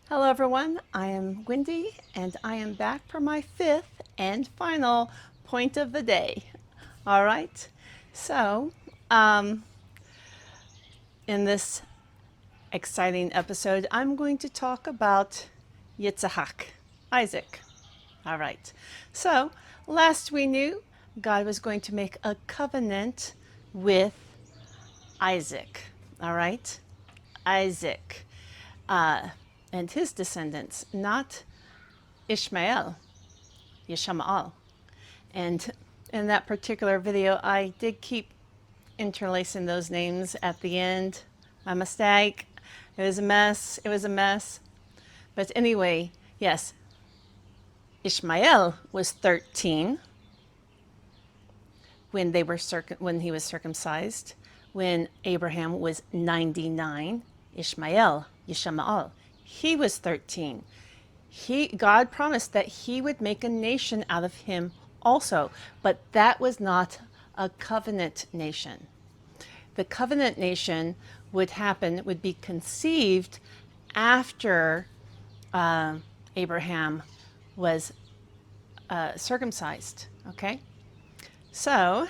Hello everyone, I am Wendy and I am back for my fifth and final point of the day. All right, so um, in this exciting episode, I'm going to talk about Yitzhak, Isaac. All right, so last we knew God was going to make a covenant with Isaac. All right, Isaac and his descendants, not Ishmael. Yishama'al. And in that particular video, I did keep interlacing those names at the end. My mistake. It was a mess. It was a mess. But anyway, yes, Ishmael was 13 when when he was circumcised. When Abraham was 99, Ishmael, Yishama'al, he was 13. God promised that he would make a nation out of him also, but that was not a covenant nation. The covenant nation would be conceived after Abraham was circumcised. Okay, so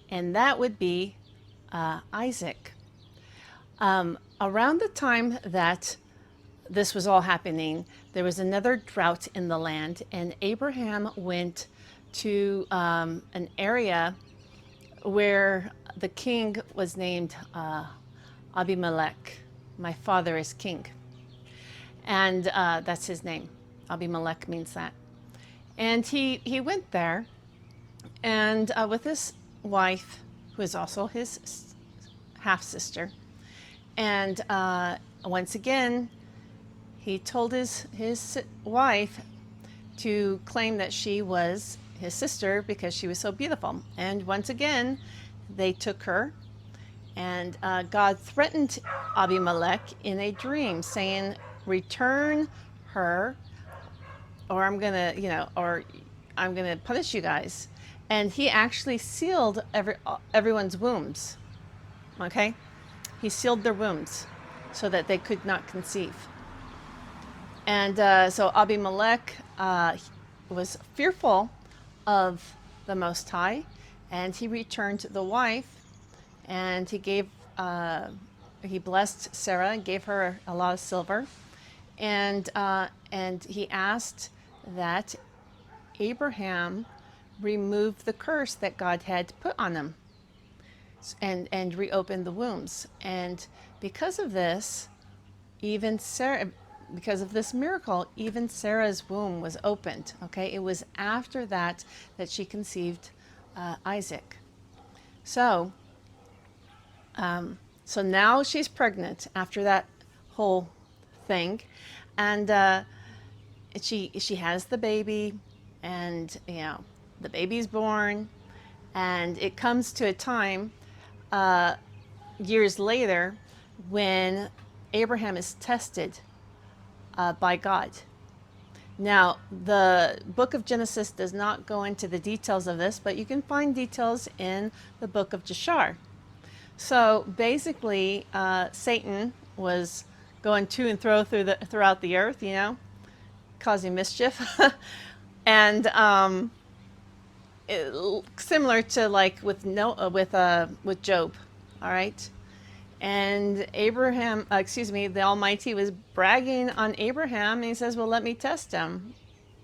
and that would be Isaac. Around the time that this was all happening, there was another drought in the land, and Abraham went to an area where the king was named Abimelech. My father is king, and that's his name. Abimelech means that. And he went there, and with his wife, who is also his half sister, and once again, he told his wife to claim that she was his sister because she was so beautiful. And once again, they took her, and God threatened Abimelech in a dream, saying, "Return her, or I'm gonna punish you guys." And he actually sealed everyone's wombs. Okay, he sealed their wombs so that they could not conceive. And so Abimelech was fearful of the Most High, and he returned the wife, and he blessed Sarah and gave her a lot of silver, and he asked that Abraham remove the curse that God had put on him, and reopen the wombs. And because of this, even Sarah, because of this miracle, even Sarah's womb was opened. Okay, it was after that that she conceived Isaac. So, so now she's pregnant after that whole thing, and she has the baby, and the baby's born, and it comes to a time years later when Abraham is tested by God. Now, the book of Genesis does not go into the details of this, but you can find details in the book of Jashar. So basically, Satan was going to and fro throughout the earth, causing mischief, and similar to like with with Job. All right. And the Almighty was bragging on Abraham, and he says, "Well, let me test him."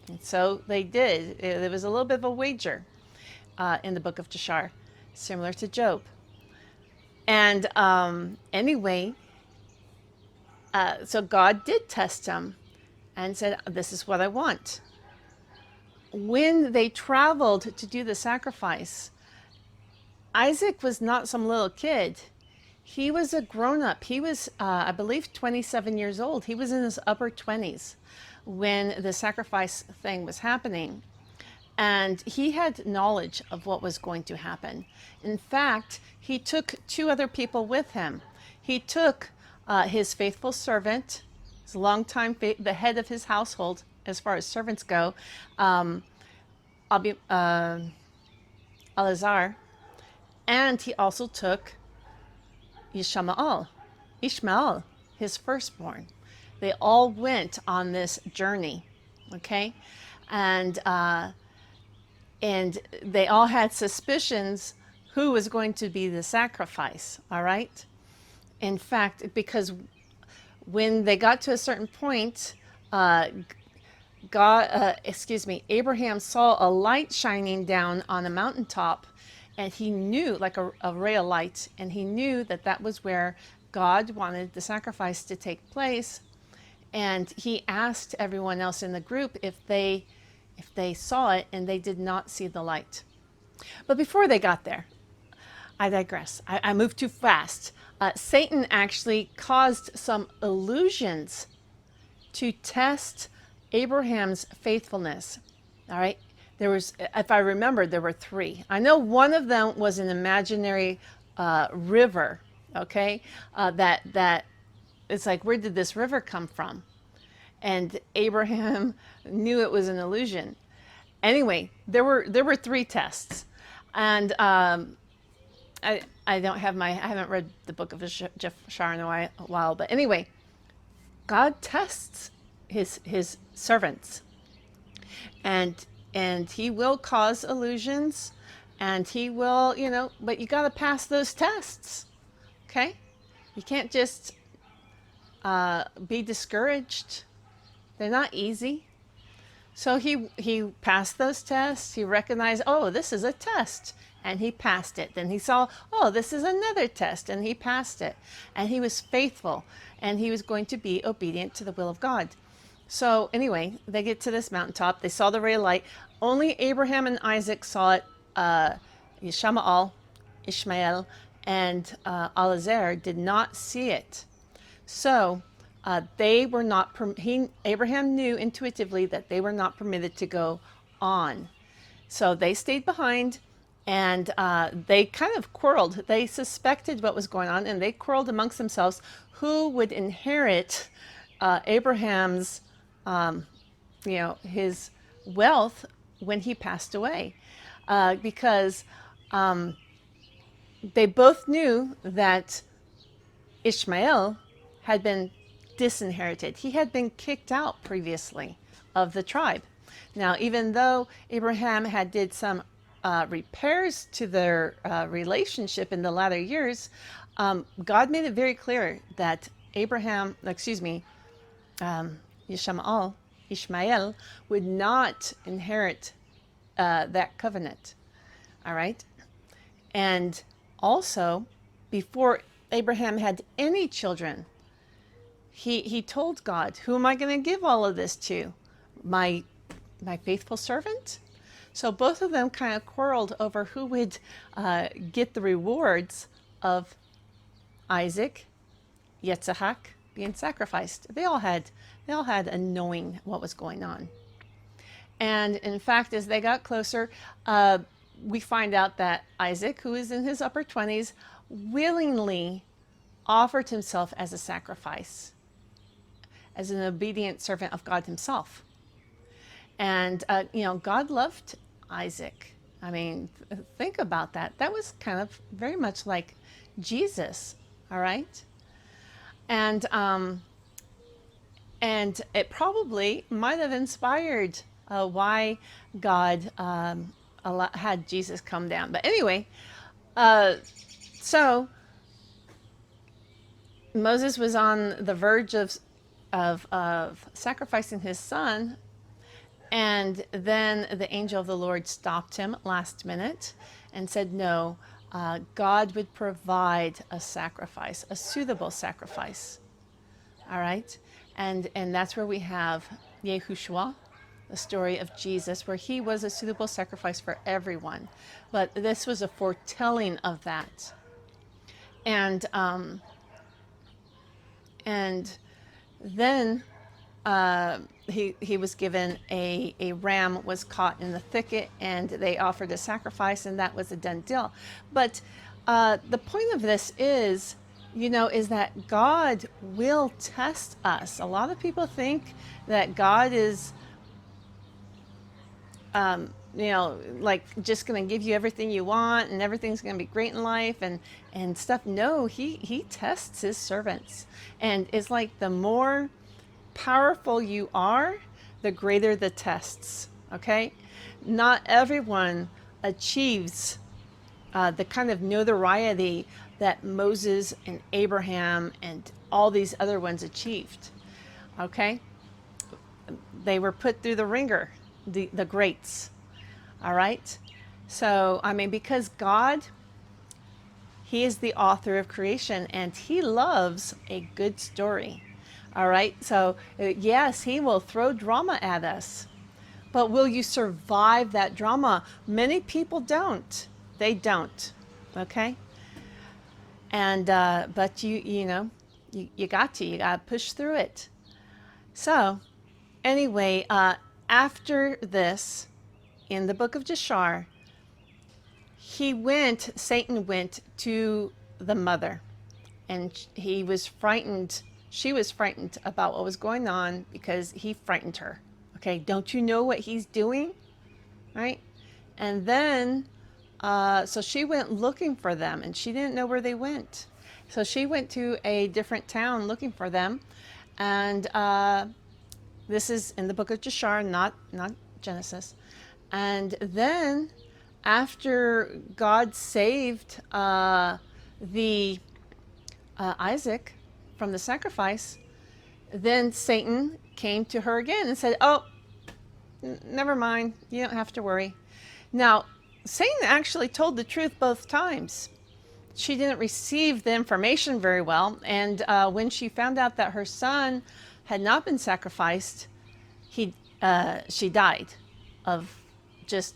And so they did. There was a little bit of a wager in the book of Jashar, similar to Job. And anyway, so God did test him and said, "This is what I want." When they traveled to do the sacrifice, Isaac was not some little kid. He was a grown up. He was, I believe, 27 years old. He was in his upper 20s when the sacrifice thing was happening. And he had knowledge of what was going to happen. In fact, he took two other people with him. He took his faithful servant, his longtime, the head of his household, as far as servants go, Elazar, and he also took Ishmael, his firstborn. they all went on this journey, okay? And they all had suspicions who was going to be the sacrifice, all right? In fact, because when they got to a certain point, Abraham saw a light shining down on a mountaintop, and he knew, like a ray of light, and he knew that that was where God wanted the sacrifice to take place. And he asked everyone else in the group if they saw it, and they did not see the light. But before they got there, I digress. I moved too fast. Satan actually caused some illusions to test Abraham's faithfulness. All right. There was, if I remember, there were three. I know one of them was an imaginary river. Okay. That it's like, where did this river come from? And Abraham knew it was an illusion. Anyway, there were three tests, and I haven't read the book of Jeff Shar in a while, but anyway, God tests his servants, and he will cause illusions, and he will, but you got to pass those tests. Okay, you can't just be discouraged. They're not easy. So he passed those tests. He recognized, oh, this is a test, and he passed it. Then he saw, oh, this is another test, and he passed it. And he was faithful, and he was going to be obedient to the will of God. So anyway, they get to this mountaintop. They saw the ray of light. Only Abraham and Isaac saw it. Ishmael, and Eliezer did not see it. So they were not. Abraham knew intuitively that they were not permitted to go on. So they stayed behind, and they kind of quarreled. They suspected what was going on, and they quarreled amongst themselves who would inherit Abraham's, his wealth when he passed away, because they both knew that Ishmael had been disinherited. He had been kicked out previously of the tribe. Now, even though Abraham had did some repairs to their relationship in the latter years, God made it very clear that Ishmael would not inherit that covenant. All right. And also, before Abraham had any children, he told God, who am I going to give all of this to? My faithful servant? So both of them kind of quarreled over who would get the rewards of Isaac, Yitzhak being sacrificed. They all had a knowing what was going on. And in fact, as they got closer, we find out that Isaac, who is in his upper 20s, willingly offered himself as a sacrifice, as an obedient servant of God himself. And, God loved Isaac. I mean, think about that. That was kind of very much like Jesus, all right? And it probably might have inspired why God had Jesus come down. But anyway, so Moses was on the verge of sacrificing his son, and then the angel of the Lord stopped him last minute and said, no, God would provide a sacrifice, a suitable sacrifice. All right? And that's where we have Yehoshua, the story of Jesus, where he was a suitable sacrifice for everyone. But this was a foretelling of that. And then he was given a ram was caught in the thicket, and they offered a sacrifice, and that was a done deal. But the point of this is that God will test us. A lot of people think that God is, like just going to give you everything you want and everything's going to be great in life and stuff. No, he tests his servants. And it's like the more powerful you are, the greater the tests, okay? Not everyone achieves the kind of notoriety that Moses and Abraham and all these other ones achieved, okay? They were put through the ringer, the greats, all right? So, I mean, because God, He is the author of creation and He loves a good story. All right. So, yes, He will throw drama at us, but will you survive that drama? Many people don't. They don't. Okay. And, but you know, you got to push through it. So, anyway, after this, in the book of Jashar, Satan went to the mother, and he was frightened. She was frightened about what was going on because he frightened her. Okay, don't you know what he's doing? Right? And then, so she went looking for them, and she didn't know where they went. So she went to a different town looking for them. And this is in the book of Jashar, not Genesis. And then, after God saved the Isaac from the sacrifice, then Satan came to her again and said, "Oh, never mind. You don't have to worry." Now, Satan actually told the truth both times. She didn't receive the information very well, and when she found out that her son had not been sacrificed, she died of just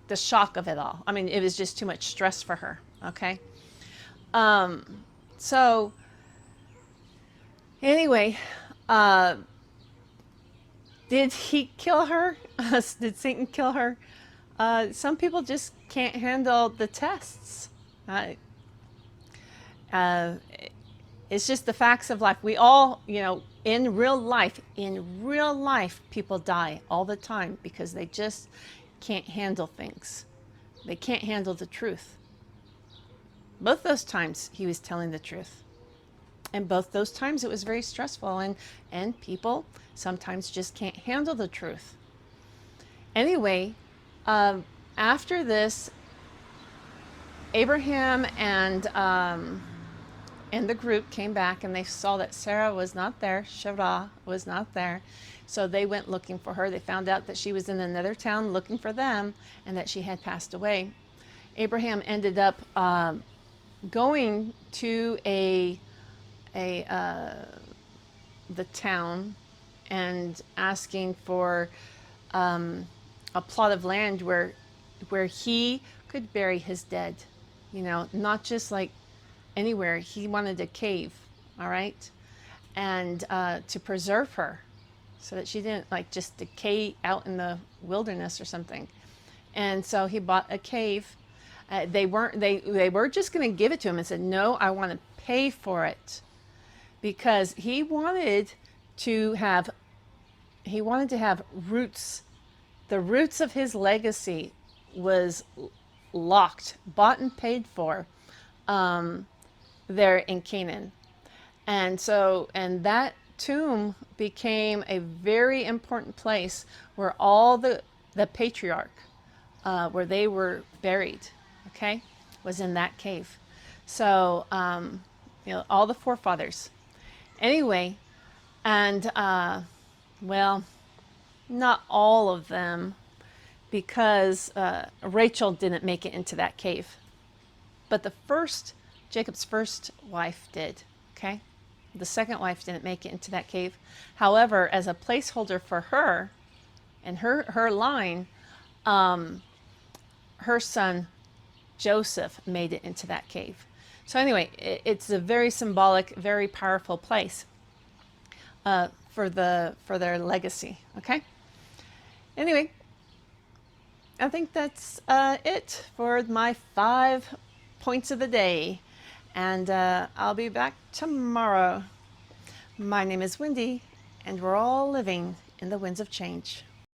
the shock of it all. I mean, it was just too much stress for her. Okay. So anyway, did he kill her? Did Satan kill her? Some people just can't handle the tests. It's just the facts of life. We all, you know, in real life, people die all the time because they just can't handle things. They can't handle the truth. Both those times he was telling the truth. And both those times it was very stressful, and people sometimes just can't handle the truth. Anyway, after this, Abraham and the group came back, and they saw that Sarah was not there. Sarah was not there. So they went looking for her. They found out that she was in another town looking for them, and that she had passed away. Abraham ended up going to the town and asking for a plot of land where he could bury his dead. You know, not just like anywhere. He wanted a cave, all right, and to preserve her, so that she didn't like just decay out in the wilderness or something. And so he bought a cave. They were just going to give it to him, and said, "No, I want to pay for it," because he wanted to have roots. The roots of his legacy was locked, bought and paid for, there in Canaan. And that tomb became a very important place where all the patriarch, where they were buried, okay, was in that cave. So, you know, all the forefathers. Anyway, and, well, not all of them, because Rachel didn't make it into that cave. But Jacob's first wife did, okay? The second wife didn't make it into that cave. However, as a placeholder for her and her line, her son Joseph made it into that cave. So anyway, it's a very symbolic, very powerful place for their legacy, okay? Anyway, I think that's it for my 5 points of the day. And I'll be back tomorrow. My name is Wendy, and we're all living in the winds of change.